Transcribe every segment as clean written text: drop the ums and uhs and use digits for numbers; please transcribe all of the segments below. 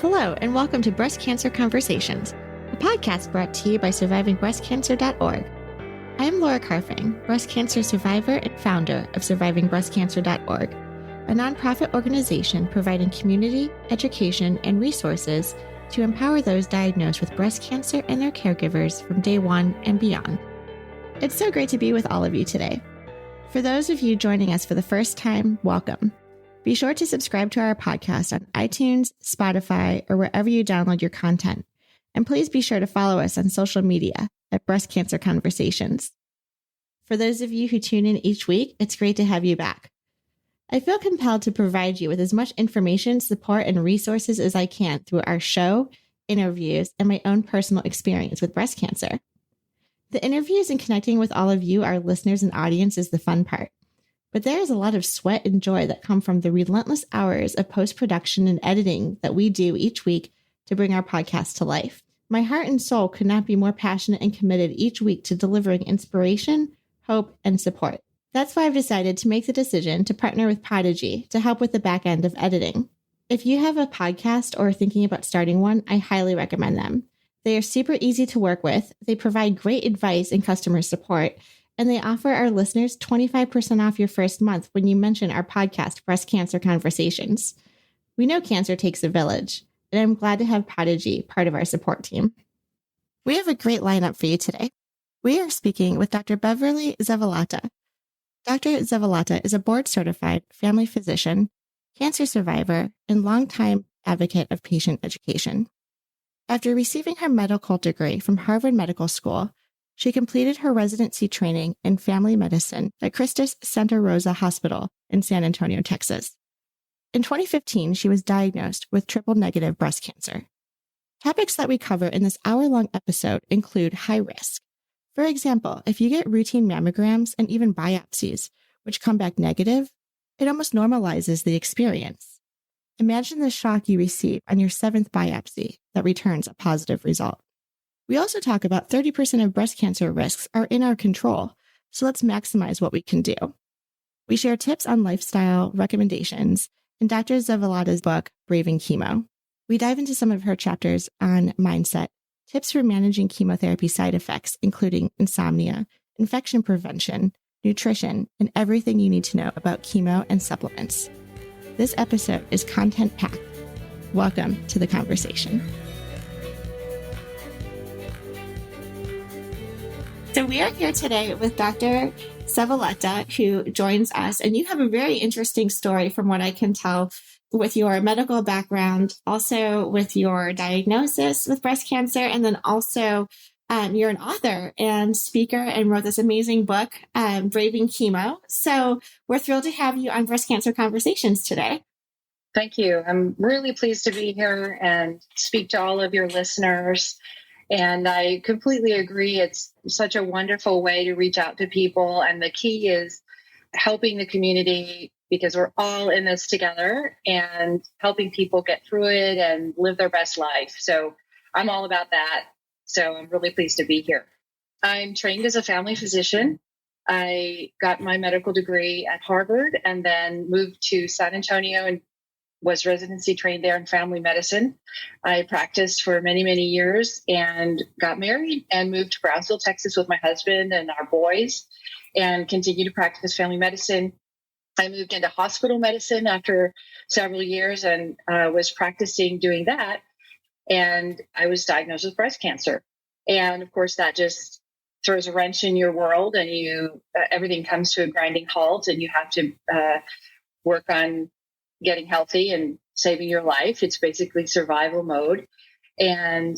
Hello, and welcome to Breast Cancer Conversations, a podcast brought to you by survivingbreastcancer.org. I am Laura Carfing, breast cancer survivor and founder of survivingbreastcancer.org, a nonprofit organization providing community, education, and resources to empower those diagnosed with breast cancer and their caregivers from day one and beyond. It's so great to be with all of you today. For those of you joining us for the first time, welcome. Be sure to subscribe to our podcast on iTunes, Spotify, or wherever you download your content. And please be sure to follow us on social media at Breast Cancer Conversations. For those of you who tune in each week, it's great to have you back. I feel compelled to provide you with as much information, support, and resources as I can through our show, interviews, and my own personal experience with breast cancer. The interviews and connecting with all of you, our listeners and audience, is the fun part. But there is a lot of sweat and joy that come from the relentless hours of post-production and editing that we do each week to bring our podcast to life. My heart and soul could not be more passionate and committed each week to delivering inspiration, hope, and support. That's why I've decided to make the decision to partner with Podigy to help with the back end of editing. If you have a podcast or are thinking about starting one, I highly recommend them. They are super easy to work with, they provide great advice and customer support, and they offer our listeners 25% off your first month when you mention our podcast, Breast Cancer Conversations. We know cancer takes a village, and I'm glad to have Podigy part of our support team. We have a great lineup for you today. We are speaking with Dr. Beverly Zavaleta. Dr. Zavaleta is a board-certified family physician, cancer survivor, and longtime advocate of patient education. After receiving her medical degree from Harvard Medical School, she completed her residency training in family medicine at Christus Santa Rosa Hospital in San Antonio, Texas. In 2015, she was diagnosed with triple-negative breast cancer. Topics that we cover in this hour-long episode include high risk. For example, if you get routine mammograms and even biopsies, which come back negative, it almost normalizes the experience. Imagine the shock you receive on your 7th biopsy that returns a positive result. We also talk about 30% of breast cancer risks are in our control, so let's maximize what we can do. We share tips on lifestyle recommendations in Dr. Zavaleta's book, Brave Chemo. We dive into some of her chapters on mindset, tips for managing chemotherapy side effects, including insomnia, infection prevention, nutrition, and everything you need to know about chemo and supplements. This episode is content-packed. Welcome to the conversation. So we are here today with Dr. Zavaleta, who joins us, and you have a very interesting story from what I can tell with your medical background, also with your diagnosis with breast cancer, and then also you're an author and speaker and wrote this amazing book, Brave Chemo. So we're thrilled to have you on Breast Cancer Conversations today. Thank you. I'm really pleased to be here and speak to all of your listeners. And I completely agree. It's such a wonderful way to reach out to people. And the key is helping the community because we're all in this together and helping people get through it and live their best life. So I'm all about that. So I'm really pleased to be here. I'm trained as a family physician. I got my medical degree at Harvard and then moved to San Antonio and was residency trained there in family medicine. I practiced for many, many years and got married and moved to Brownsville, Texas with my husband and our boys and continued to practice family medicine. I moved into hospital medicine after several years and was practicing doing that. And I was diagnosed with breast cancer. And of course, that just throws a wrench in your world and everything comes to a grinding halt and you have to work on getting healthy and saving your life. It's basically survival mode. And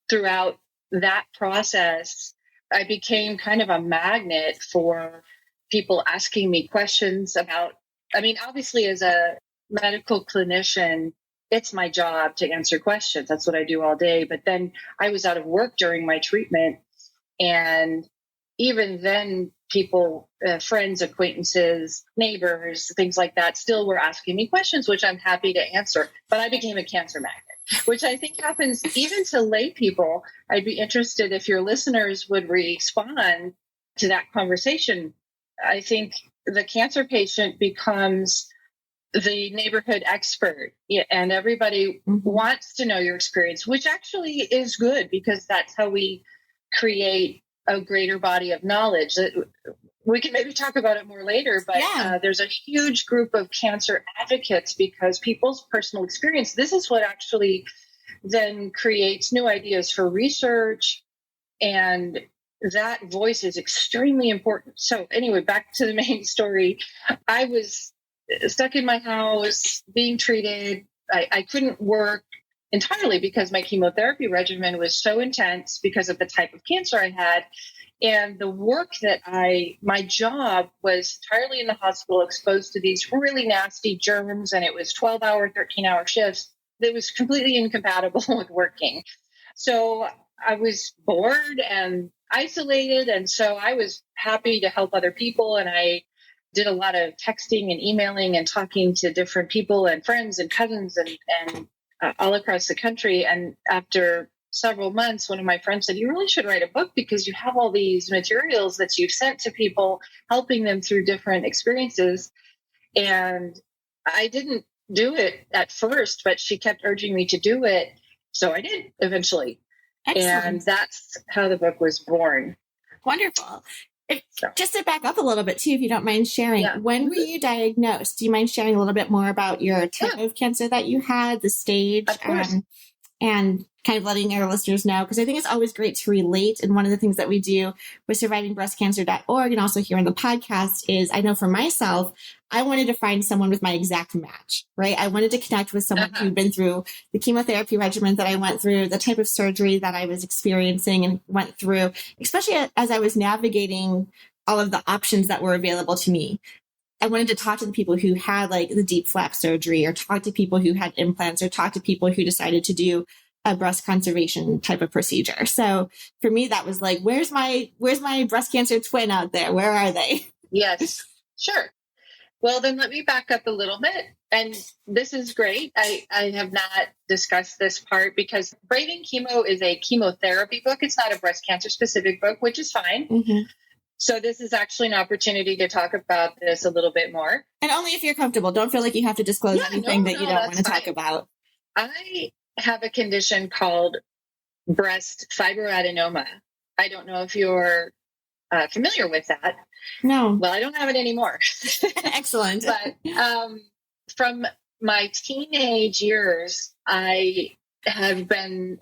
throughout that process, I became kind of a magnet for people asking me questions about, obviously as a medical clinician, it's my job to answer questions. That's what I do all day. But then I was out of work during my treatment. And even then, people, friends, acquaintances, neighbors, things like that, still were asking me questions, which I'm happy to answer. But I became a cancer magnet, which I think happens even to lay people. I'd be interested if your listeners would respond to that conversation. I think the cancer patient becomes the neighborhood expert. Yeah, and everybody wants to know your experience, which actually is good because that's how we create a greater body of knowledge. We can maybe talk about it more later, but there's a huge group of cancer advocates because people's personal experience, this is what actually then creates new ideas for research, and that voice is extremely important. So anyway, back to the main story. I was stuck in my house being treated. I couldn't work entirely because my chemotherapy regimen was so intense because of the type of cancer I had. And the work that my job was entirely in the hospital, exposed to these really nasty germs, and it was 12-hour, 13-hour shifts that was completely incompatible with working. So I was bored and isolated. And so I was happy to help other people. And I did a lot of texting and emailing and talking to different people and friends and cousins and all across the country. And after several months, one of my friends said, you really should write a book because you have all these materials that you've sent to people, helping them through different experiences. And I didn't do it at first, but she kept urging me to do it. So I did eventually. Excellent. And that's how the book was born. Wonderful. Just to back up a little bit too, if you don't mind sharing, when were you diagnosed? Do you mind sharing a little bit more about your type of cancer that you had, the stage, and kind of letting our listeners know? Because I think it's always great to relate. And one of the things that we do with survivingbreastcancer.org and also here on the podcast is, I know for myself, I wanted to find someone with my exact match, right? I wanted to connect with someone who'd been through the chemotherapy regimen that I went through, the type of surgery that I was experiencing and went through, especially as I was navigating all of the options that were available to me. I wanted to talk to the people who had like the deep flap surgery, or talk to people who had implants, or talk to people who decided to do a breast conservation type of procedure. So for me, that was like, where's my breast cancer twin out there? Where are they? Yes, sure. Well, then let me back up a little bit. And this is great. I have not discussed this part because Brave Chemo is a chemotherapy book. It's not a breast cancer specific book, which is fine. So this is actually an opportunity to talk about this a little bit more. And only if you're comfortable. Don't feel like you have to disclose anything that you don't want to talk about. I have a condition called breast fibroadenoma. I don't know if you're familiar with that. No. Well, I don't have it anymore. Excellent. But from my teenage years, I had been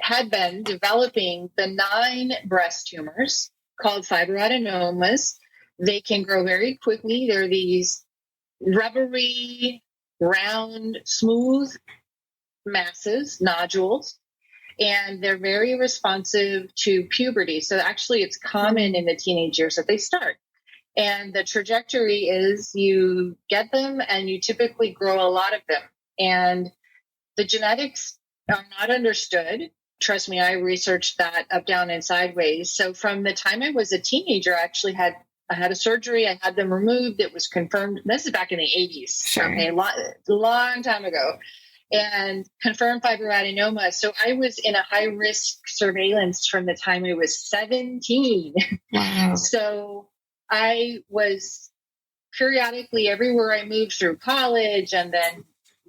developing benign breast tumors called fibroadenomas. They can grow very quickly. They're these rubbery, round, smooth masses, nodules, and they're very responsive to puberty. So actually, it's common in the teenage years that they start. And the trajectory is you get them and you typically grow a lot of them. And the genetics are not understood. Trust me, I researched that up, down, and sideways. So from the time I was a teenager, I had a surgery. I had them removed. It was confirmed. This is back in the 80s. Sure. Okay, long time ago. And confirmed fibroadenoma. So I was in a high risk surveillance from the time I was 17. Wow. So I was periodically everywhere I moved through college and then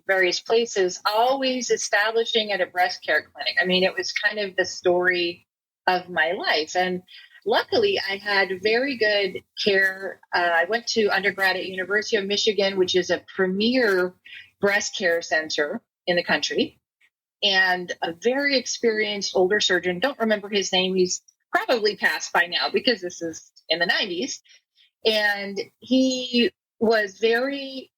various places, always establishing at a breast care clinic. I mean, it was kind of the story of my life. And luckily, I had very good care. I went to undergrad at University of Michigan, which is a premier breast care center in the country, and a very experienced older surgeon. Don't remember his name. He's probably passed by now because this is in the 90s. And he was very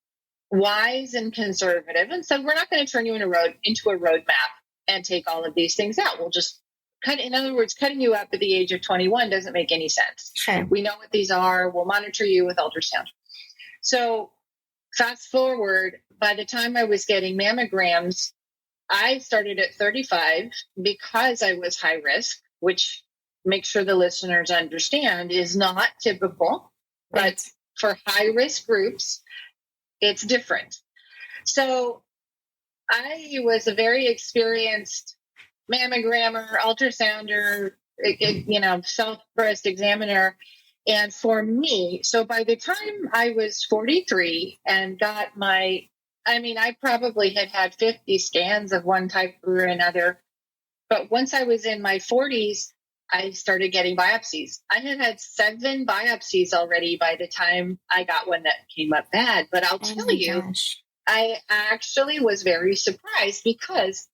wise and conservative and said, we're not going to turn you into a roadmap and take all of these things out. We'll just in other words, cutting you up at the age of 21 doesn't make any sense. Sure. We know what these are. We'll monitor you with ultrasound. So fast forward, by the time I was getting mammograms, I started at 35 because I was high risk, which make sure the listeners understand is not typical, but for high risk groups, it's different. So I was a very experienced mammogrammer, ultrasounder, self-breast examiner. And for me, so by the time I was 43 and got my I mean, I probably had 50 scans of one type or another. But once I was in my 40s, I started getting biopsies. I had 7 biopsies already by the time I got one that came up bad. But I'll tell you, gosh. I actually was very surprised because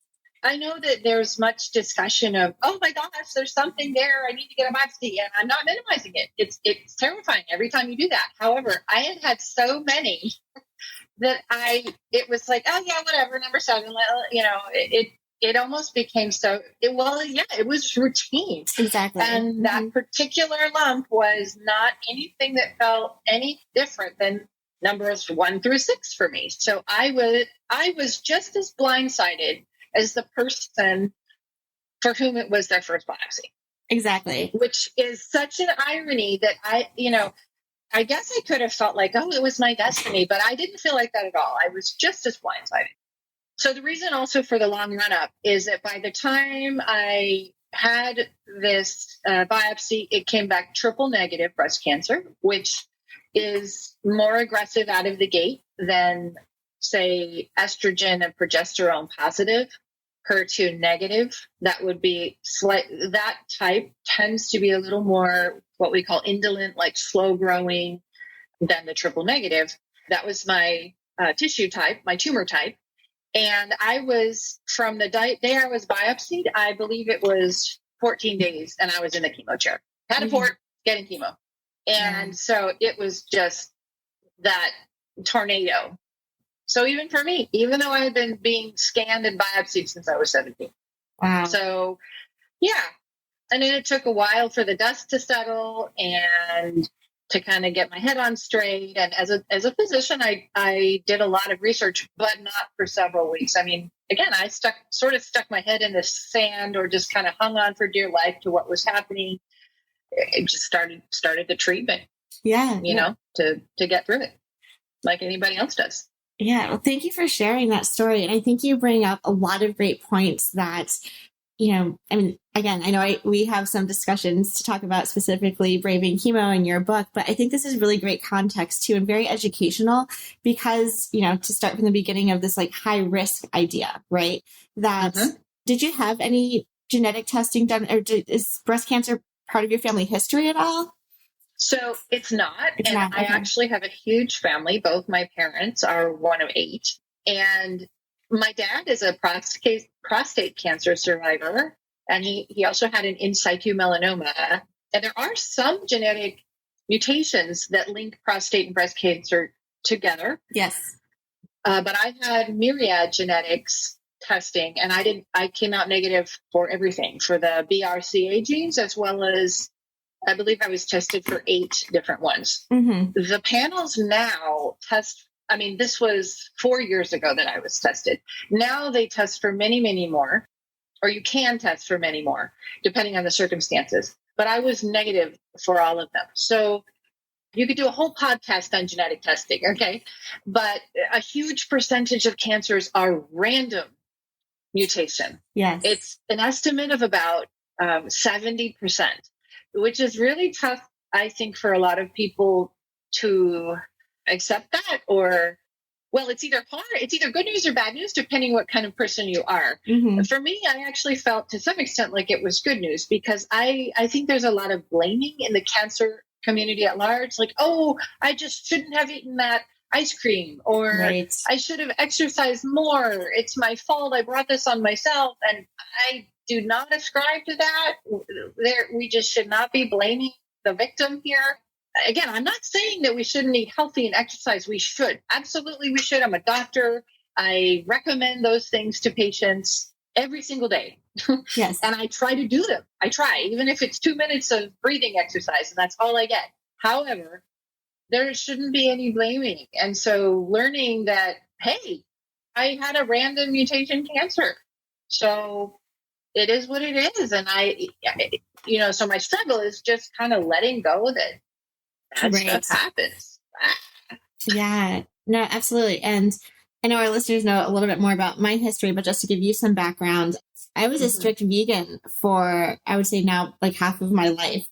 I know that there's much discussion of, oh my gosh, there's something there. I need to get a biopsy. And I'm not minimizing it. It's terrifying every time you do that. However, I had so many that it was like, oh yeah, whatever, number 7, it almost became it was routine. Exactly. And that particular lump was not anything that felt any different than numbers 1 through 6 for me. So I was just as blindsided as the person for whom it was their first biopsy. Exactly. Which is such an irony that I guess I could have felt like, oh, it was my destiny, but I didn't feel like that at all. I was just as blindsided. So the reason also for the long run up is that by the time I had this biopsy, it came back triple negative breast cancer, which is more aggressive out of the gate than, say, estrogen and progesterone positive. HER2 negative, that would be that type tends to be a little more what we call indolent, like slow growing, than the triple negative. That was my tissue type, my tumor type. And I was, from the day I was biopsied, I believe it was 14 days, and I was in the chemo chair. Had a port, getting chemo. And so it was just that tornado. So even for me, even though I had been being scanned and biopsied since I was 17. Wow. So, yeah. And then it took a while for the dust to settle and to kind of get my head on straight. And as a physician, I did a lot of research, but not for several weeks. I mean, again, I stuck my head in the sand or just kind of hung on for dear life to what was happening. It just started the treatment. Yeah. To get through it like anybody else does. Yeah. Well, thank you for sharing that story. And I think you bring up a lot of great points that, I mean, again, I know we have some discussions to talk about specifically Braving Chemo in your book, but I think this is really great context too, and very educational because, to start from the beginning of this like high risk idea, right? That did you have any genetic testing done, or is breast cancer part of your family history at all? So it's not. It's not, okay. I actually have a huge family. Both my parents are one of 8. And my dad is a prostate cancer survivor. And he also had an in situ melanoma. And there are some genetic mutations that link prostate and breast cancer together. Yes. But I had myriad genetics testing, and I came out negative for everything, for the BRCA genes, as well as I believe I was tested for 8 different ones. The panels now test, I mean, this was 4 years ago that I was tested. Now they test for many, many more, or you can test for many more, depending on the circumstances. But I was negative for all of them. So you could do a whole podcast on genetic testing, okay? But a huge percentage of cancers are random mutation. Yes. It's an estimate of about 70%. Which is really tough, I think, for a lot of people to accept that, or, well, it's either good news or bad news, depending what kind of person you are. For me, I actually felt to some extent like it was good news because I think there's a lot of blaming in the cancer community at large. Like, oh, I just shouldn't have eaten that ice cream, or I should have exercised more. It's my fault. I brought this on myself. And I do not ascribe to that. We just should not be blaming the victim here. Again, I'm not saying that we shouldn't eat healthy and exercise. We should. Absolutely, we should. I'm a doctor. I recommend those things to patients every single day. Yes. And I try to do them. I try, even if it's 2 minutes of breathing exercise, and that's all I get. However, there shouldn't be any blaming. And so learning that, hey, I had a random mutation cancer. So it is what it is. And so my struggle is just kind of letting go that stuff happens. Yeah, no, absolutely. And I know our listeners know a little bit more about my history, but just to give you some background, I was a strict vegan for, I would say now, like half of my life,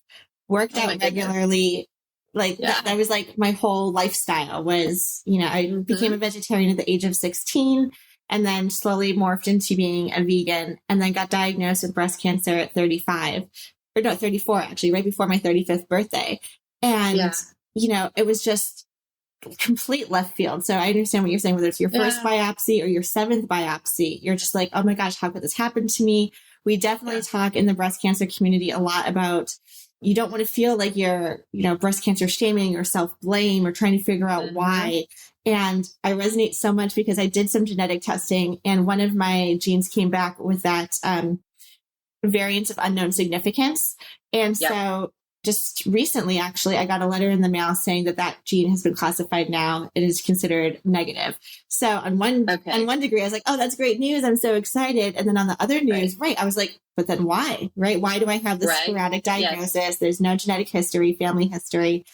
worked out regularly, Like that was like my whole lifestyle was, I became a vegetarian at the age of 16 and then slowly morphed into being a vegan and then got diagnosed with breast cancer at 34 actually, right before my 35th birthday. And, it was just complete left field. So I understand what you're saying, whether it's your first biopsy or your seventh biopsy, you're just like, oh my gosh, how could this happen to me? We definitely talk in the breast cancer community a lot about you don't want to feel like you're, breast cancer shaming or self-blame or trying to figure out why. And I resonate so much because I did some genetic testing and one of my genes came back with that variant of unknown significance. And so just recently, actually, I got a letter in the mail saying that gene has been classified now. It is considered negative. So on one degree, I was like, oh, that's great news. I'm so excited. And then on the other news, I was like, but then why, right? Why do I have this sporadic diagnosis? Yes. There's no genetic history, family history.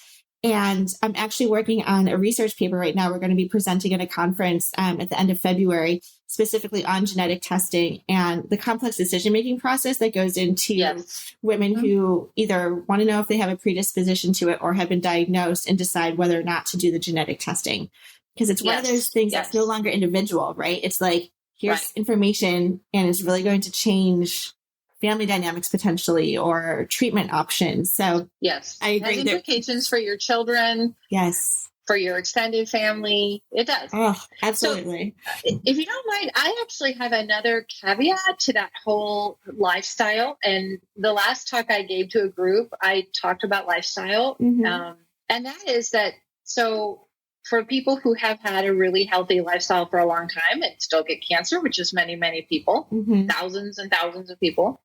And I'm actually working on a research paper right now. We're going to be presenting at a conference at the end of February, specifically on genetic testing and the complex decision-making process that goes into women who either want to know if they have a predisposition to it or have been diagnosed and decide whether or not to do the genetic testing. Because it's one of those things that's no longer individual, right? It's like, here's information and it's really going to change family dynamics potentially or treatment options. So I agree. It has implications for your children. Yes. For your extended family. It does. Oh, absolutely. So, if you don't mind, I actually have another caveat to that whole lifestyle. And the last talk I gave to a group, I talked about lifestyle. And that is that, so for people who have had a really healthy lifestyle for a long time and still get cancer, which is many, many people, thousands and thousands of people,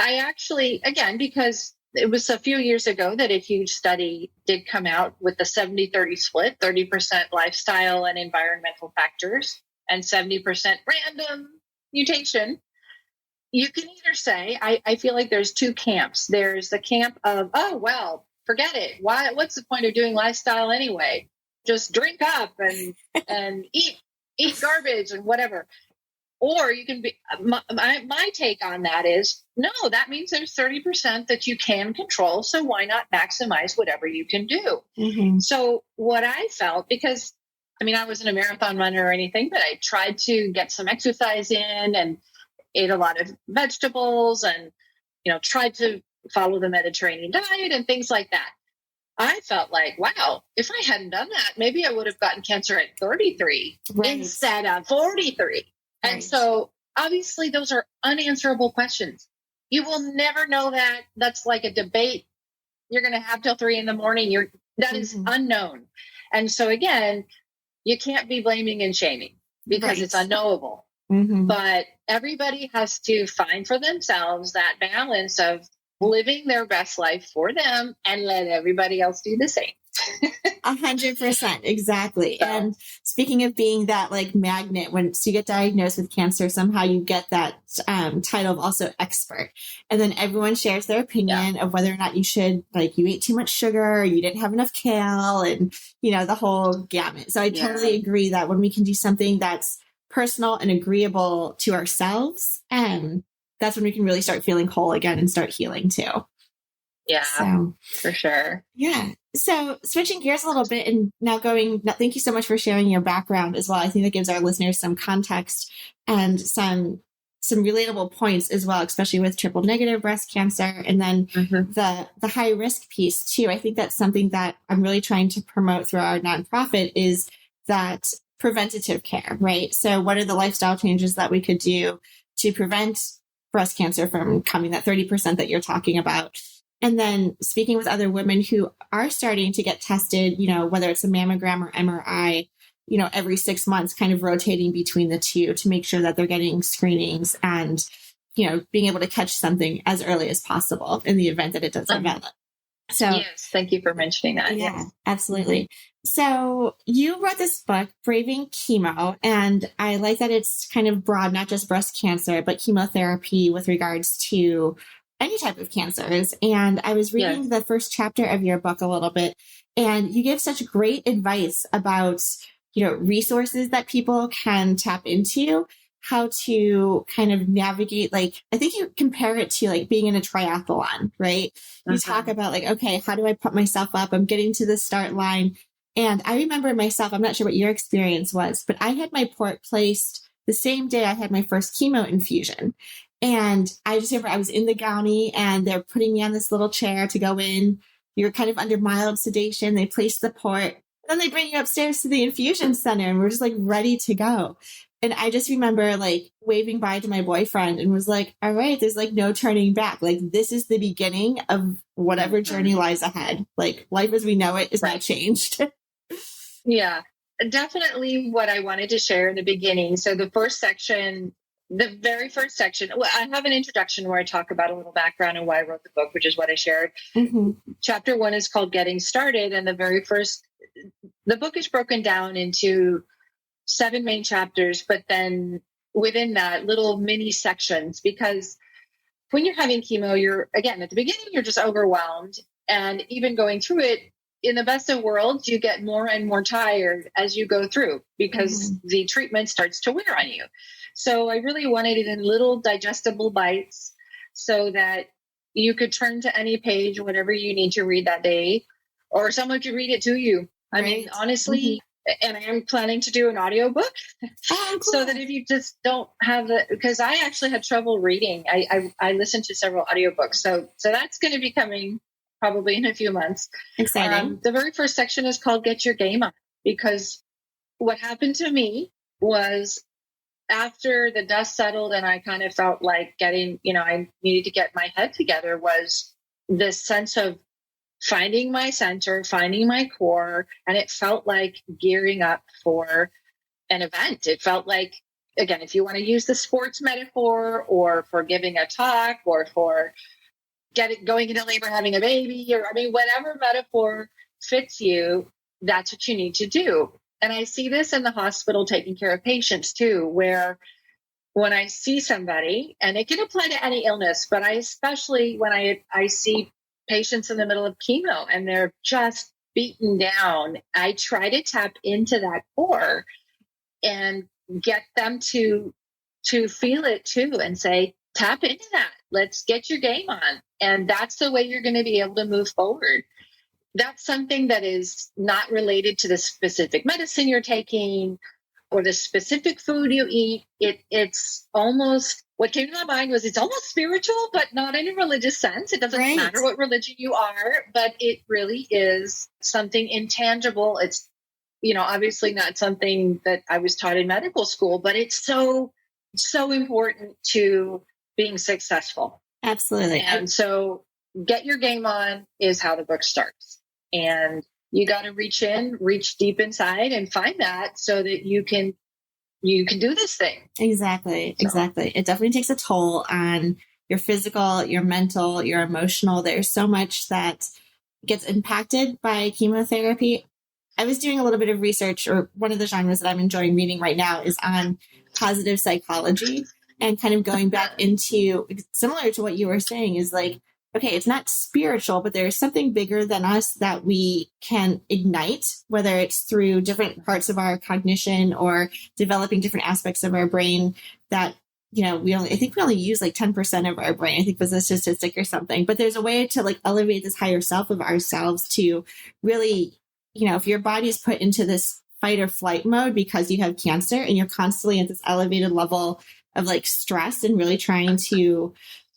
I actually, again, because it was a few years ago that a huge study did come out with the 70-30 split, 30% lifestyle and environmental factors and 70% random mutation. You can either say, I feel like there's two camps. There's the camp of, oh, well, forget it. What's the point of doing lifestyle anyway? Just drink up and eat garbage and whatever. Or you can be, my take on that is, no, that means there's 30% that you can control. So why not maximize whatever you can do? So what I felt, because I wasn't a marathon runner or anything, but I tried to get some exercise in and ate a lot of vegetables and, tried to follow the Mediterranean diet and things like that. I felt like, wow, if I hadn't done that, maybe I would have gotten cancer at 33 instead of 43. And so obviously those are unanswerable questions. You will never know that. That's like a debate you're going to have till 3 a.m. That is unknown. And so again, you can't be blaming and shaming because it's unknowable. But everybody has to find for themselves that balance of living their best life for them and let everybody else do the same. 100%. Exactly. And speaking of being that like magnet, once you get diagnosed with cancer, somehow you get that title of also expert. And then everyone shares their opinion of whether or not you should, like, you ate too much sugar or you didn't have enough kale and, the whole gamut. So I totally agree that when we can do something that's personal and agreeable to ourselves, that's when we can really start feeling whole again and start healing too. Yeah, so, for sure. Yeah. So switching gears a little bit and now thank you so much for sharing your background as well. I think that gives our listeners some context and some relatable points as well, especially with triple negative breast cancer. And then the high risk piece too. I think that's something that I'm really trying to promote through our nonprofit is that preventative care, right? So what are the lifestyle changes that we could do to prevent breast cancer from coming, that 30% that you're talking about? And then speaking with other women who are starting to get tested, whether it's a mammogram or MRI, every 6 months, kind of rotating between the two to make sure that they're getting screenings and, being able to catch something as early as possible in the event that it does develop. So yes, thank you for mentioning that. Yeah, absolutely. So you wrote this book, Braving Chemo, and I like that it's kind of broad, not just breast cancer, but chemotherapy with regards to any type of cancers. And I was reading the first chapter of your book a little bit, and you give such great advice about, resources that people can tap into. how to kind of navigate, like, I think you compare it to like being in a triathlon, right? You talk about like, okay, how do I put myself up? I'm getting to the start line. And I remember myself, I'm not sure what your experience was, but I had my port placed the same day I had my first chemo infusion. And I just remember I was in the Gownie and they're putting me on this little chair to go in. You're kind of under mild sedation. They place the port. Then they bring you upstairs to the infusion center and we're just like ready to go. And I just remember like waving bye to my boyfriend and was like, all right, there's like no turning back. Like this is the beginning of whatever journey lies ahead. Like life as we know it is now changed. Yeah, definitely what I wanted to share in the beginning. So the very first section, well, I have an introduction where I talk about a little background and why I wrote the book, which is what I shared. Chapter 1 is called Getting Started. And the book is broken down into 7 main chapters, but then within that little mini sections, because when you're having chemo, again, at the beginning, you're just overwhelmed. And even going through it, in the best of worlds, you get more and more tired as you go through because the treatment starts to wear on you. So I really wanted it in little digestible bites so that you could turn to any page, whatever you need to read that day, or someone could read it to you. I mean, honestly, and I am planning to do an audiobook so that if you just don't have because I actually had trouble reading. I listened to several audiobooks. So that's going to be coming probably in a few months. Exciting. The very first section is called Get Your Game On, because what happened to me was after the dust settled and I kind of felt like I needed to get my head together, was this sense of finding my center, finding my core. And it felt like gearing up for an event. It felt like, again, if you want to use the sports metaphor or for giving a talk or for going into labor, having a baby, or whatever metaphor fits you, that's what you need to do. And I see this in the hospital taking care of patients too, where when I see somebody, and it can apply to any illness, but especially when I see patients in the middle of chemo and they're just beaten down, I try to tap into that core and get them to feel it too and say, tap into that. Let's get your game on. And that's the way you're going to be able to move forward. That's something that is not related to the specific medicine you're taking or the specific food you eat. It's almost, what came to my mind was it's almost spiritual, but not in a religious sense. It doesn't matter what religion you are, but it really is something intangible. It's, obviously not something that I was taught in medical school, but it's so important to being successful. Absolutely. And so Get Your Game On is how the book starts. And you got to reach deep inside and find that so that you can do this thing. Exactly. It definitely takes a toll on your physical, your mental, your emotional. There's so much that gets impacted by chemotherapy. I was doing a little bit of research, or one of the genres that I'm enjoying reading right now is on positive psychology, and kind of going back into, similar to what you were saying, is like, okay, it's not spiritual, but there's something bigger than us that we can ignite, whether it's through different parts of our cognition or developing different aspects of our brain that, I think we only use like 10% of our brain. I think was a statistic or something, but there's a way to like elevate this higher self of ourselves to really, if your body is put into this fight or flight mode because you have cancer and you're constantly at this elevated level of like stress and really trying to,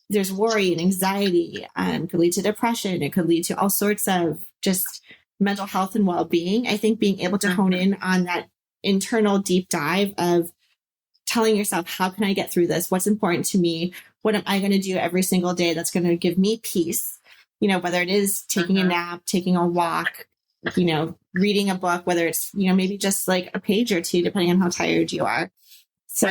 there's worry and anxiety, could lead to depression. It could lead to all sorts of just mental health and well-being. I think being able to hone in on that internal deep dive of telling yourself, how can I get through this? What's important to me? What am I going to do every single day that's going to give me peace? Whether it is taking a nap, taking a walk, reading a book, whether it's, maybe just like a page or two, depending on how tired you are. So,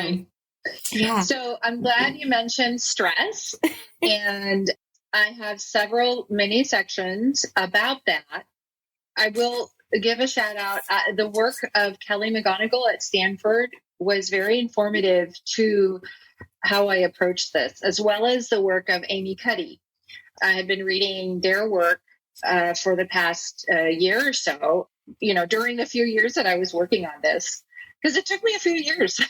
yeah. So I'm glad you mentioned stress, and I have several mini sections about that. I will give a shout out. The work of Kelly McGonigal at Stanford was very informative to how I approach this, as well as the work of Amy Cuddy. I have been reading their work for the past year or so, during the few years that I was working on this, because it took me a few years.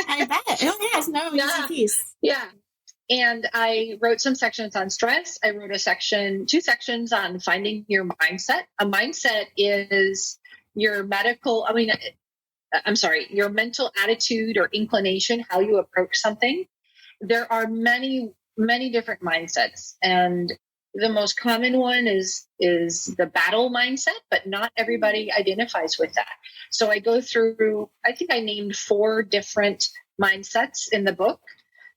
I bet. Oh, yes. easy piece. Yeah. And I wrote some sections on stress. I wrote two sections on finding your mindset. A mindset is your your mental attitude or inclination, how you approach something. There are many, many different mindsets. And the most common one is the battle mindset, but not everybody identifies with that. So I go through, I think I named 4 different mindsets in the book.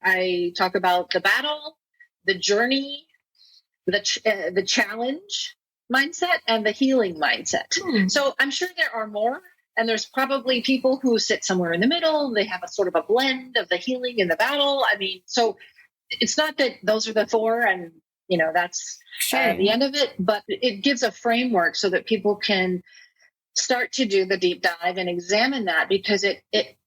I talk about the battle, the journey, the challenge mindset, and the healing mindset. So I'm sure there are more, and there's probably people who sit somewhere in the middle. They have a sort of a blend of the healing and the battle. I mean, so it's not that those are the 4 and, that's the end of it, but it gives a framework so that people can start to do the deep dive and examine that, because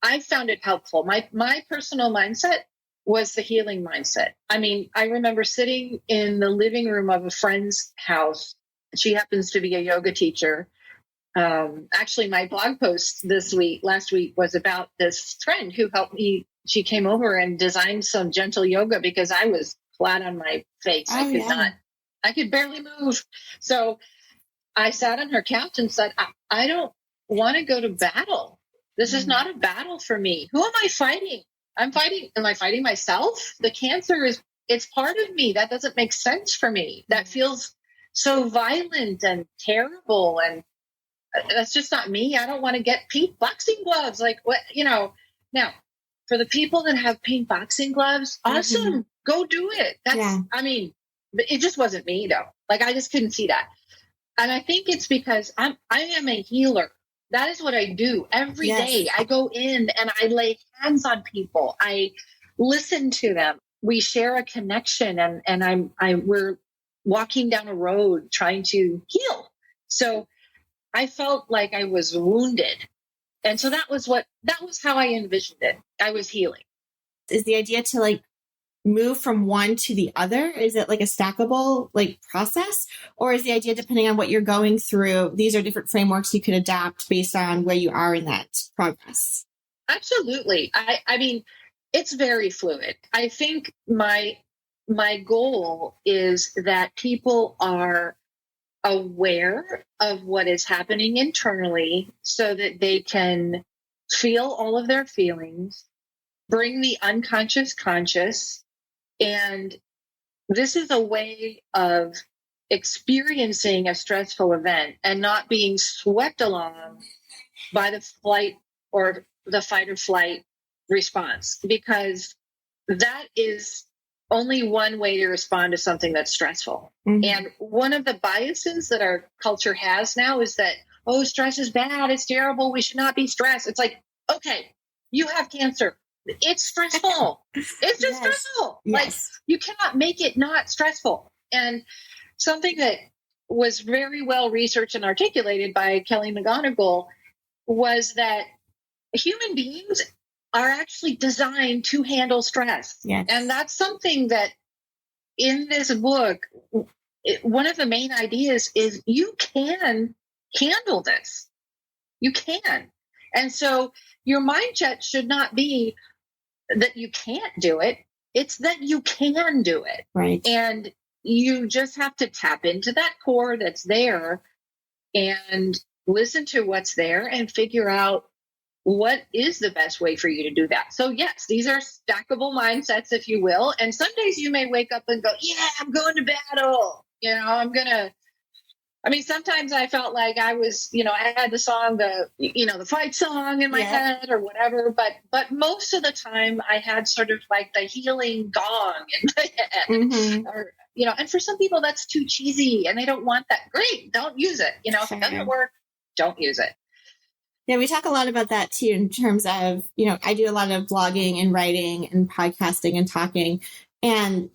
I found it helpful. My personal mindset was the healing mindset. I mean, I remember sitting in the living room of a friend's house. She happens to be a yoga teacher. Actually, my blog post last week was about this friend who helped me. She came over and designed some gentle yoga because I was flat on my face. I could barely move. So I sat on her couch and said, I don't want to go to battle. This is not a battle for me. Who am I fighting? Am I fighting myself? The cancer it's part of me. That doesn't make sense for me. That feels so violent and terrible. And that's just not me. I don't want to get pink boxing gloves. Like what, now for the people that have pink boxing gloves, awesome. Go do it. I mean, it just wasn't me though. Like I just couldn't see that. And I think it's because I am a healer. That is what I do every day. I go in and I lay hands on people. I listen to them. We share a connection, and we're walking down a road trying to heal. So I felt like I was wounded. And so that was how I envisioned it. I was healing. Is the idea to move from one to the other? Is it like a stackable process? Or is the idea, depending on what you're going through, these are different frameworks you could adapt based on where you are in that progress? Absolutely. I mean, it's very fluid. I think my goal is that people are aware of what is happening internally so that they can feel all of their feelings, bring the unconscious conscious. And this is a way of experiencing a stressful event and not being swept along by the flight or the fight or flight response, because that is only one way to respond to something that's stressful. And one of the biases that our culture has now is that, stress is bad. It's terrible. We should not be stressed. It's like, okay, you have cancer. It's stressful. It's just stressful. Yes. You cannot make it not stressful. And something that was very well researched and articulated by Kelly McGonigal was that human beings are actually designed to handle stress. Yes. And that's something that in this book, one of the main ideas is you can handle this. You can. And so your mindset should not be that you can't do it. It's that you can do it. Right. And you just have to tap into that core that's there and listen to what's there and figure out what is the best way for you to do that. So yes, these are stackable mindsets, if you will. And some days you may wake up and go, yeah, I'm going to battle. Sometimes I felt like I was, I had the song, the fight song in my head or whatever, but most of the time I had sort of like the healing gong in my head or, and for some people that's too cheesy and they don't want that. Great. Don't use it. If it doesn't work, don't use it. Yeah, we talk a lot about that too, in terms of, I do a lot of blogging and writing and podcasting and talking. And,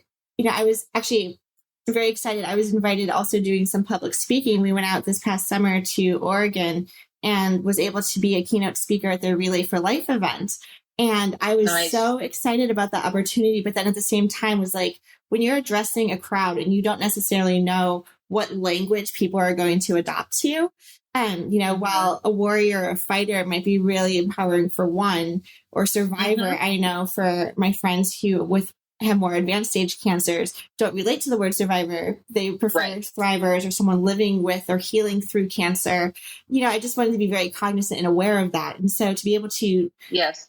I was actually very excited. I was invited also doing some public speaking. We went out this past summer to Oregon and was able to be a keynote speaker at their Relay for Life event. And I was so excited about the opportunity. But then at the same time was like, when you're addressing a crowd and you don't necessarily know what language people are going to adopt to you, While a warrior or a fighter might be really empowering for one, or survivor, I know for my friends who have more advanced stage cancers don't relate to the word survivor. They prefer thrivers or someone living with or healing through cancer. I just wanted to be very cognizant and aware of that. And so to be able to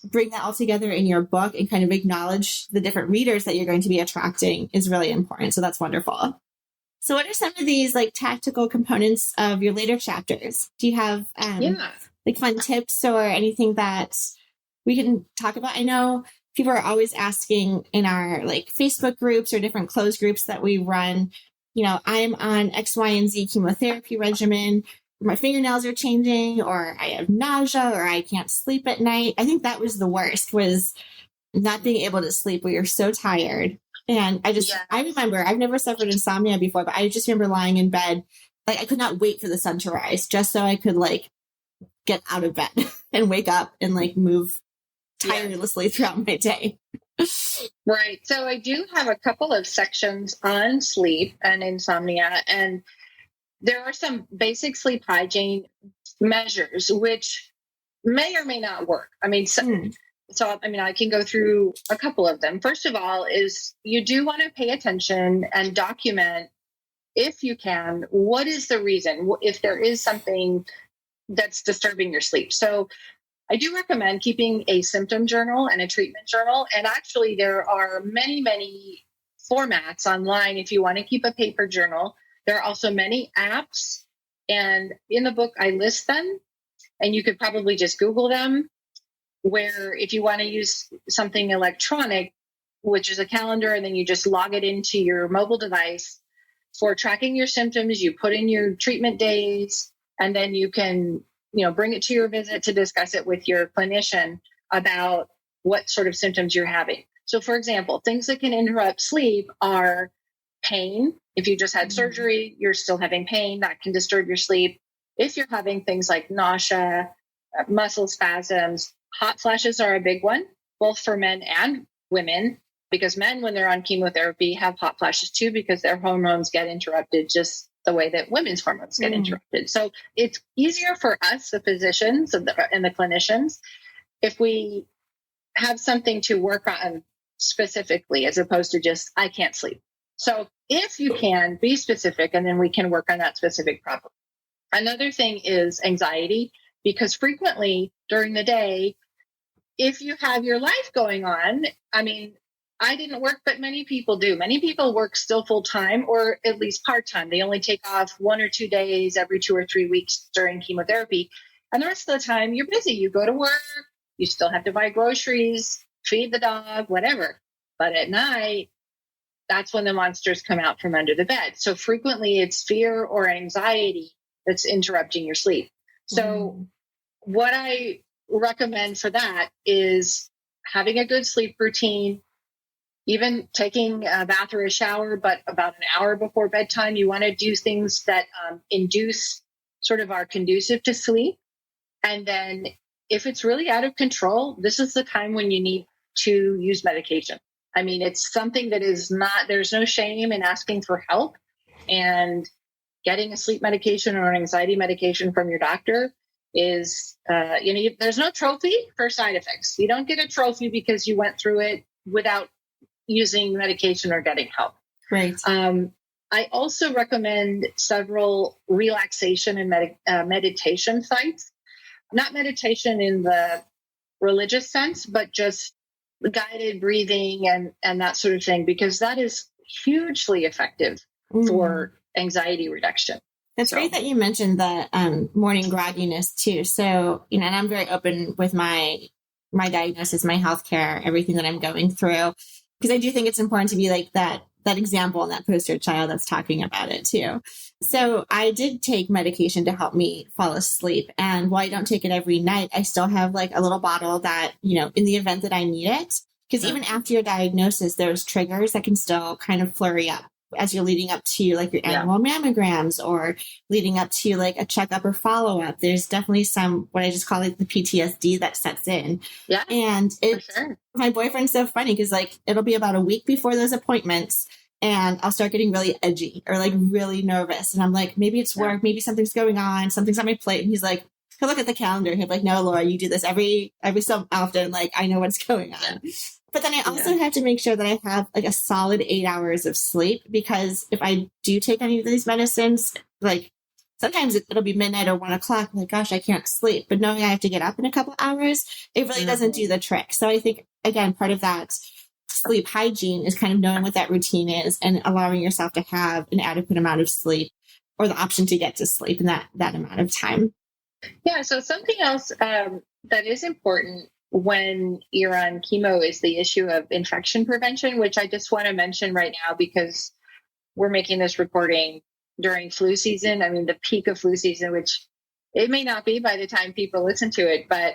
bring that all together in your book and kind of acknowledge the different readers that you're going to be attracting is really important. So that's wonderful. So what are some of these like tactical components of your later chapters? Do you have like fun tips or anything that we can talk about? I know people are always asking in our like Facebook groups or different closed groups that we run, I'm on X, Y, and Z chemotherapy regimen. My fingernails are changing, or I have nausea, or I can't sleep at night. I think that was the worst, was not being able to sleep where you're so tired. And I remember, I've never suffered insomnia before, but I just remember lying in bed. Like I could not wait for the sun to rise just so I could like get out of bed and wake up and like move tirelessly throughout my day. Right. So I do have a couple of sections on sleep and insomnia, and there are some basic sleep hygiene measures which may or may not work. I mean, I can go through a couple of them. First of all is you do want to pay attention and document, if you can, what is the reason, if there is something that's disturbing your sleep. So I do recommend keeping a symptom journal and a treatment journal. And actually, there are many, many formats online if you want to keep a paper journal. There are also many apps. And in the book, I list them. And you could probably just Google them, where if you want to use something electronic, which is a calendar, and then you just log it into your mobile device for tracking your symptoms, you put in your treatment days, and then you can bring it to your visit to discuss it with your clinician about what sort of symptoms you're having. So for example, things that can interrupt sleep are pain. If you just had surgery, you're still having pain, that can disturb your sleep. If you're having things like nausea, muscle spasms, hot flashes are a big one, both for men and women, because men, when they're on chemotherapy, have hot flashes too, because their hormones get interrupted just the way that women's hormones get interrupted. So it's easier for us, the physicians and the clinicians, if we have something to work on specifically, as opposed to just, I can't sleep. So if you can be specific, and then we can work on that specific problem. Another thing is anxiety, because frequently during the day, if you have your life going on, I didn't work, but many people do. Many people work still full time, or at least part time. They only take off 1 or 2 days every 2 or 3 weeks during chemotherapy. And the rest of the time you're busy. You go to work, you still have to buy groceries, feed the dog, whatever. But at night, that's when the monsters come out from under the bed. So frequently it's fear or anxiety that's interrupting your sleep. So what I recommend for that is having a good sleep routine, even taking a bath or a shower, but about an hour before bedtime. You want to do things that induce sort of are conducive to sleep. And then if it's really out of control, this is the time when you need to use medication. It's something that is not, there's no shame in asking for help, and getting a sleep medication or an anxiety medication from your doctor is, there's no trophy for side effects. You don't get a trophy because you went through it without using medication or getting help. Right. I also recommend several relaxation and meditation sites. Not meditation in the religious sense, but just guided breathing and that sort of thing, because that is hugely effective for anxiety reduction. It's great that you mentioned the morning grogginess too. So, and I'm very open with my diagnosis, my healthcare, everything that I'm going through, because I do think it's important to be like that example and that poster child that's talking about it too. So I did take medication to help me fall asleep. And while I don't take it every night, I still have like a little bottle that, in the event that I need it, because even after your diagnosis, there's triggers that can still kind of flurry up as you're leading up to like your annual mammograms or leading up to like a checkup or follow-up. There's definitely some, what I just call it the PTSD that sets in. Yeah. And my boyfriend's so funny because like it'll be about a week before those appointments and I'll start getting really edgy or like really nervous. And I'm like, maybe it's work, maybe something's going on, something's on my plate. And he's like, he'll look at the calendar. He'll be like, no, Laura, you do this every so often. Like, I know what's going on. But then I also have to make sure that I have like a solid 8 hours of sleep, because if I do take any of these medicines, like sometimes it'll be midnight or 1 o'clock. I'm like, gosh, I can't sleep. But knowing I have to get up in a couple hours, it really doesn't do the trick. So I think, again, part of that sleep hygiene is kind of knowing what that routine is and allowing yourself to have an adequate amount of sleep, or the option to get to sleep in that amount of time. Yeah. So something else that is important when you're on chemo is the issue of infection prevention, which I just want to mention right now because we're making this recording during flu season. I mean, the peak of flu season, which it may not be by the time people listen to it, but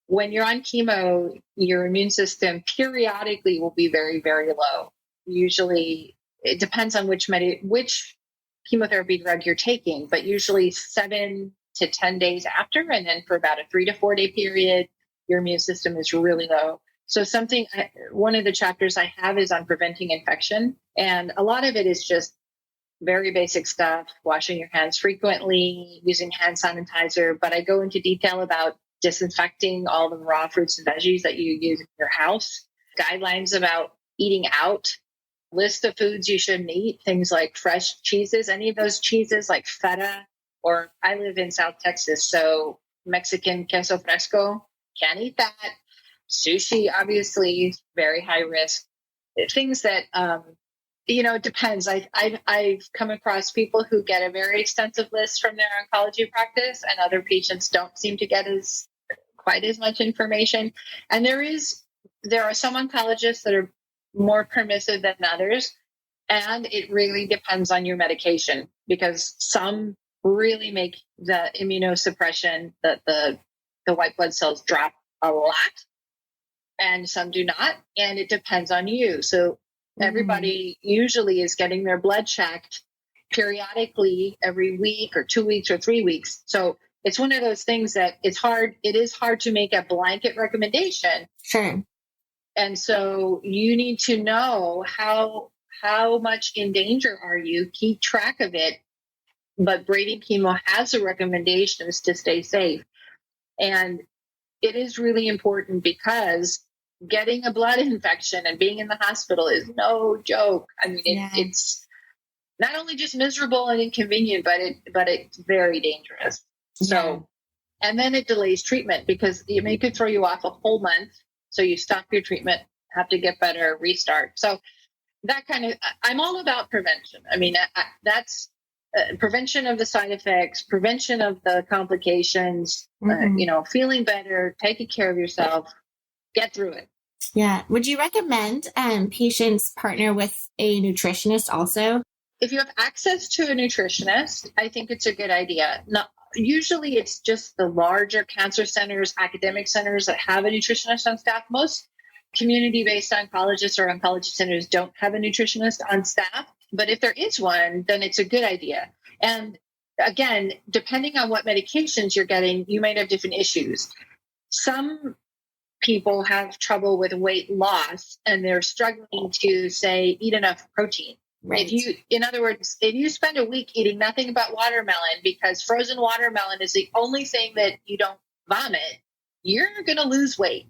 when you're on chemo, your immune system periodically will be very, very low. Usually, it depends on which chemotherapy drug you're taking, but usually 7 to 10 days after, and then for about a 3 to 4 day period, your immune system is really low. So one of the chapters I have is on preventing infection, and a lot of it is just very basic stuff, washing your hands frequently, using hand sanitizer, but I go into detail about disinfecting all the raw fruits and veggies that you use in your house, guidelines about eating out, list of foods you shouldn't eat, things like fresh cheeses, any of those cheeses like feta, or I live in South Texas, so Mexican queso fresco, can't eat that. Sushi, obviously, very high risk. Things that, it depends. I've come across people who get a very extensive list from their oncology practice, and other patients don't seem to get quite as much information. And there are some oncologists that are more permissive than others, and it really depends on your medication, because some really make the immunosuppression, the white blood cells drop a lot, and some do not, and it depends on you. So everybody usually is getting their blood checked periodically every week or 2 weeks or 3 weeks. So it's one of those things that it is hard to make a blanket recommendation. Sure. And so you need to know how much in danger are you, keep track of it. But Brave Chemo has a recommendation is to stay safe. And it is really important, because getting a blood infection and being in the hospital is no joke. I mean, it's not only just miserable and inconvenient, but it's very dangerous. Yeah. So, and then it delays treatment, because it could throw you off a whole month. So you stop your treatment, have to get better, restart. So that I'm all about prevention. I mean, that's prevention of the side effects, prevention of the complications, feeling better, taking care of yourself, get through it. Yeah. Would you recommend patients partner with a nutritionist also? If you have access to a nutritionist, I think it's a good idea. Now, usually it's just the larger cancer centers, academic centers that have a nutritionist on staff. Most community-based oncologists or oncology centers don't have a nutritionist on staff. But if there is one, then it's a good idea. And again, depending on what medications you're getting, you might have different issues. Some people have trouble with weight loss, and they're struggling to, say, eat enough protein. Right. In other words, if you spend a week eating nothing but watermelon, because frozen watermelon is the only thing that you don't vomit, you're going to lose weight.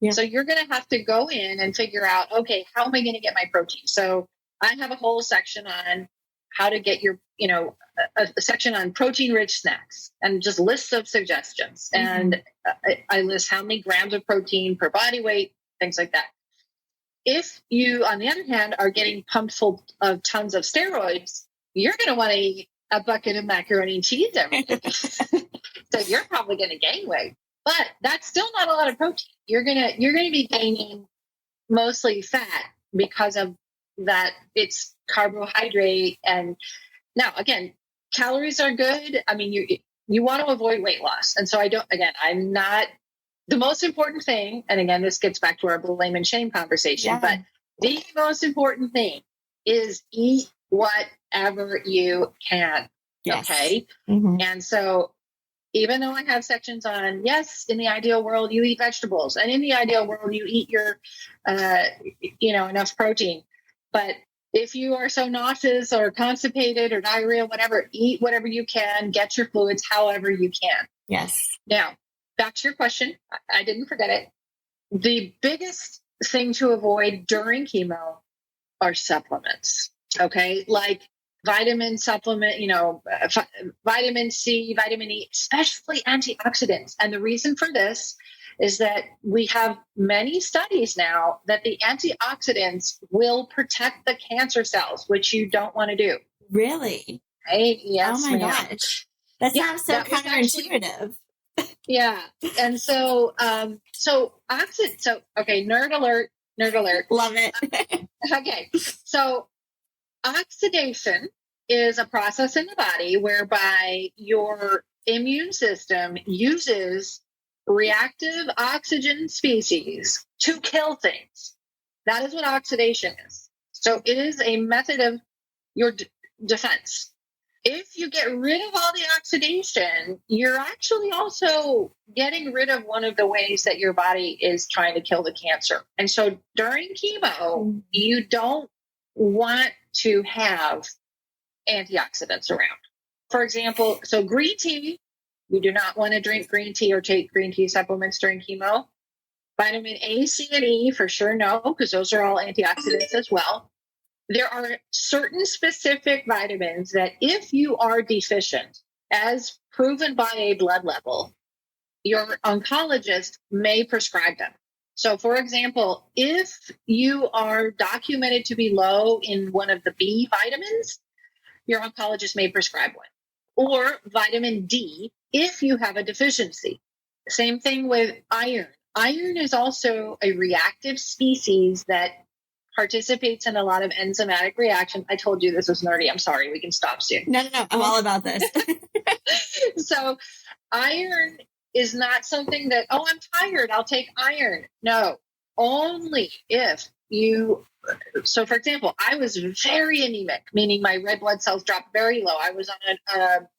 Yeah. So you're going to have to go in and figure out, okay, how am I going to get my protein? So I have a whole section on how to get your, a section on protein-rich snacks, and just lists of suggestions. And I list how many grams of protein per body weight, things like that. If you, on the other hand, are getting pumped full of tons of steroids, you're going to want to eat a bucket of macaroni and cheese every day. So you're probably going to gain weight, but that's still not a lot of protein. You're going to be gaining mostly fat, because of that it's carbohydrate. And now, again, calories are good. I mean, you want to avoid weight loss. And so I'm not the most important thing. And again, this gets back to our blame and shame conversation, but the most important thing is eat whatever you can. Yes. Okay. And so even though I have sections on, yes, in the ideal world, you eat vegetables, and in the ideal world, you eat your, enough protein. But If you are so nauseous or constipated or diarrhea, whatever, eat whatever you can, get your fluids however you can. Yes. Now, back to your question. I didn't forget it. The biggest thing to avoid during chemo are supplements. Okay. Like vitamin supplement, vitamin C, vitamin E, especially antioxidants. And the reason for this is that we have many studies now that the antioxidants will protect the cancer cells, which you don't want to do. Really? Right? Yes. Oh my gosh. That sounds so counterintuitive. Yeah. And so, okay, nerd alert. Love it. Okay. So oxidation is a process in the body whereby your immune system uses reactive oxygen species to kill things. That is what oxidation is. So it is a method of your defense. If you get rid of all the oxidation, you're actually also getting rid of one of the ways that your body is trying to kill the cancer. And so during chemo, you don't want to have antioxidants around. For example, so green tea, you do not want to drink green tea or take green tea supplements during chemo. Vitamin A, C, and E, for sure, no, because those are all antioxidants as well. There are certain specific vitamins that if you are deficient, as proven by a blood level, your oncologist may prescribe them. So, for example, if you are documented to be low in one of the B vitamins, your oncologist may prescribe one. Or vitamin D if you have a deficiency. Same thing with iron. Iron is also a reactive species that participates in a lot of enzymatic reactions. I told you this was nerdy. I'm sorry. We can stop soon. No. I'm all about this. So iron is not something that, oh, I'm tired, I'll take iron. No, only if you, so for example, I was very anemic, meaning my red blood cells dropped very low. I was on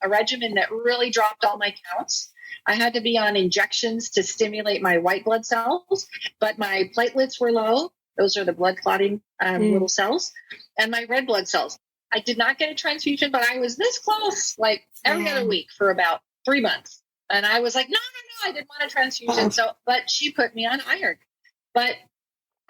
a regimen that really dropped all my counts. I had to be on injections to stimulate my white blood cells, but my platelets were low. Those are the blood clotting little cells, and my red blood cells. I did not get a transfusion, but I was this close, like every other week for about 3 months. And I was like, no, I didn't want a transfusion. So, but she put me on iron. But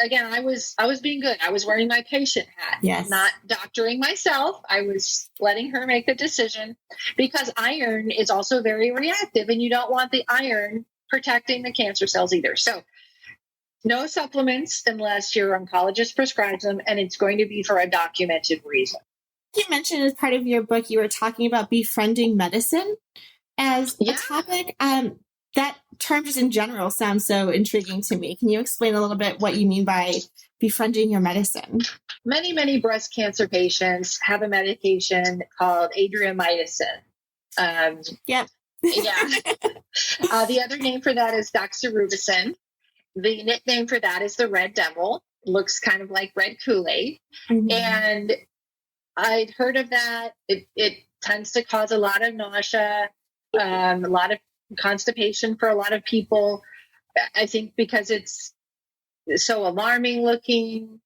again, I was being good. I was wearing my patient hat, not doctoring myself. I was letting her make the decision because iron is also very reactive, and you don't want the iron protecting the cancer cells either. So no supplements unless your oncologist prescribes them, and it's going to be for a documented reason. You mentioned as part of your book, you were talking about befriending medicine as a topic. That term just in general sounds so intriguing to me. Can you explain a little bit what you mean by befriending your medicine? Many breast cancer patients have a medication called adriamycin. Yep. The other name for that is doxorubicin. The nickname for that is the Red Devil. Looks kind of like red Kool-Aid. Mm-hmm. And I'd heard of that. It tends to cause a lot of nausea, a lot of constipation for a lot of people. I think because it's so alarming looking.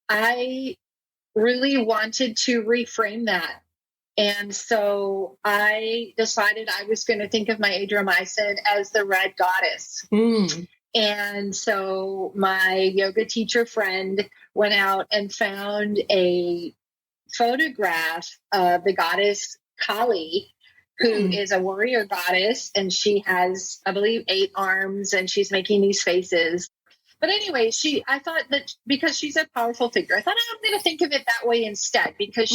I really wanted to reframe that. And so I decided I was going to think of my adriamycin as the red goddess. Mm. And so my yoga teacher friend went out and found a photograph of the goddess Kali, who is a warrior goddess. And she has, I believe, 8 arms, and she's making these faces. But anyway, I thought that because she's a powerful figure, I thought I'm going to think of it that way instead, because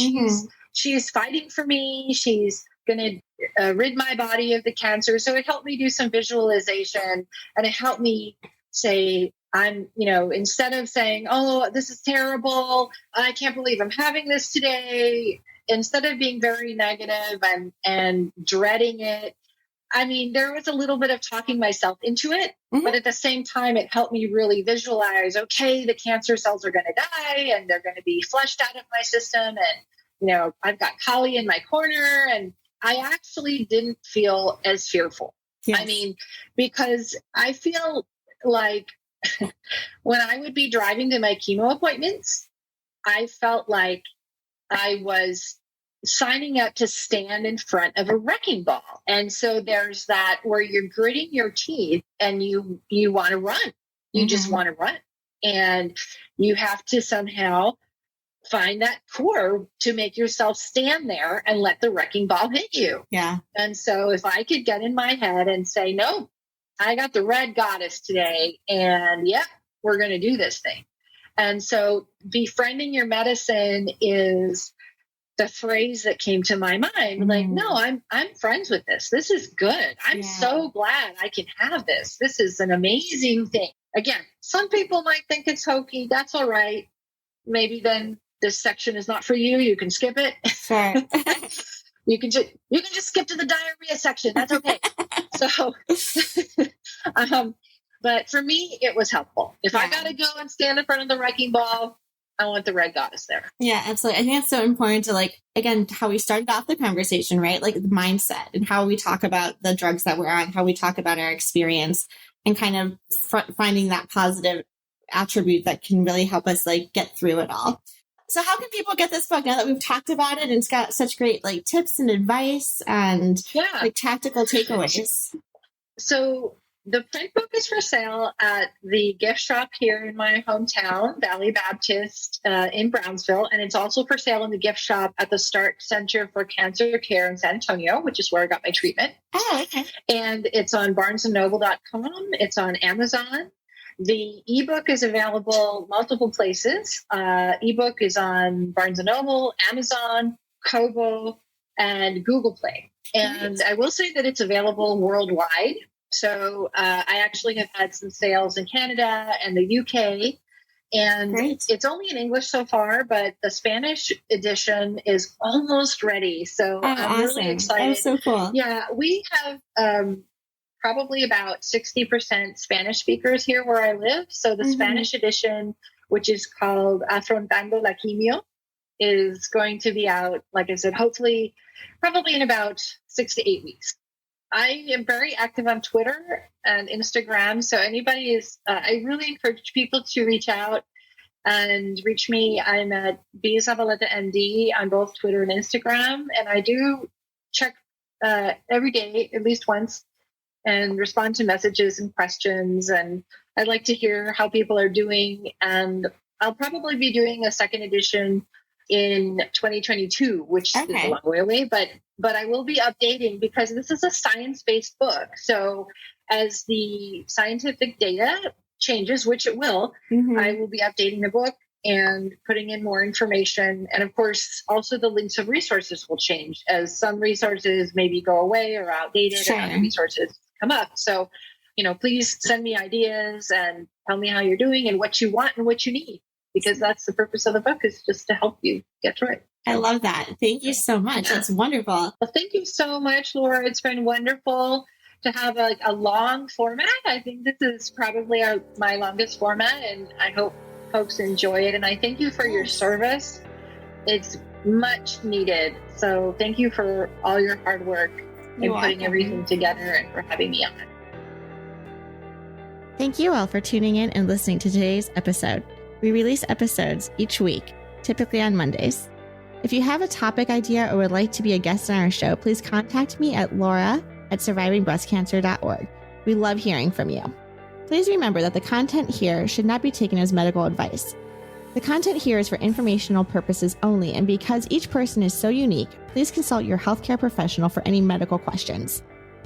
she's fighting for me. She's going to rid my body of the cancer. So it helped me do some visualization, and it helped me say, instead of saying, oh, this is terrible, I can't believe I'm having this today, instead of being very negative and dreading it, I mean, there was a little bit of talking myself into it, but at the same time, it helped me really visualize, okay, the cancer cells are going to die and they're going to be flushed out of my system. And, I've got Kali in my corner, and I actually didn't feel as fearful. Yes. I mean, because I feel like when I would be driving to my chemo appointments, I felt like I was signing up to stand in front of a wrecking ball. And so there's that where you're gritting your teeth and you want to run. You just want to run. And you have to somehow find that core to make yourself stand there and let the wrecking ball hit you. Yeah. And so if I could get in my head and say, no, I got the red goddess today, and we're going to do this thing. And so befriending your medicine is the phrase that came to my mind. Like, no, I'm friends with this. This is good. I'm so glad I can have this. This is an amazing thing. Again, some people might think it's hokey. That's all right. Maybe then this section is not for you. You can skip it. Sure. You can just skip to the diarrhea section. That's okay. So, but for me, it was helpful. If I got to go and stand in front of the wrecking ball, I want the red goddess there. Yeah, absolutely. I think it's so important to, like, again, how we started off the conversation, right? Like the mindset and how we talk about the drugs that we're on, how we talk about our experience, and kind of finding that positive attribute that can really help us like get through it all. So how can people get this book now that we've talked about it and it's got such great like tips and advice and like tactical takeaways? So the print book is for sale at the gift shop here in my hometown, Valley Baptist in Brownsville. And it's also for sale in the gift shop at the Stark Center for Cancer Care in San Antonio, which is where I got my treatment. Oh, okay. And it's on barnesandnoble.com. It's on Amazon. The ebook is available multiple places. Ebook is on Barnes & Noble, Amazon, Kobo, and Google Play. And I will say that it's available worldwide. So I actually have had some sales in Canada and the UK. And it's only in English so far, but the Spanish edition is almost ready. So I'm really excited. That's so cool. Yeah, we have probably about 60% Spanish speakers here where I live. So the Spanish edition, which is called Afrontando la Quimio, is going to be out, like I said, hopefully, probably in about 6 to 8 weeks. I am very active on Twitter and Instagram. So anybody is, I really encourage people to reach out and reach me. I'm at bzavaletamd on both Twitter and Instagram. And I do check every day, at least once, and respond to messages and questions. And I'd like to hear how people are doing. And I'll probably be doing a second edition in 2022, which is a long way away, but I will be updating because this is a science-based book. So as the scientific data changes, which it will, I will be updating the book and putting in more information. And of course, also the links of resources will change as some resources maybe go away or outdated and other resources come up. So, please send me ideas and tell me how you're doing and what you want and what you need, because that's the purpose of the book, is just to help you get through it. I love that. Thank you so much. That's wonderful. Well, thank you so much, Laura. It's been wonderful to have a long format. I think this is probably my longest format, and I hope folks enjoy it. And I thank you for your service. It's much needed. So thank you for all your hard work and putting everything together and for having me on. Thank you all for tuning in and listening to today's episode. We release episodes each week, typically on Mondays. If you have a topic idea or would like to be a guest on our show, please contact me at laura@survivingbreastcancer.org. We love hearing from you. Please remember that the content here should not be taken as medical advice. The content here is for informational purposes only, and because each person is so unique, please consult your healthcare professional for any medical questions.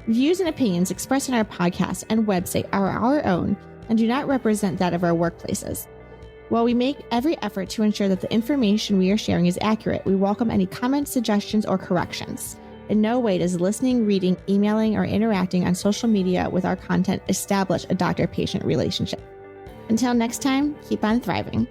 Views and opinions expressed in our podcast and website are our own and do not represent that of our workplaces. While we make every effort to ensure that the information we are sharing is accurate, we welcome any comments, suggestions, or corrections. In no way does listening, reading, emailing, or interacting on social media with our content establish a doctor-patient relationship. Until next time, keep on thriving.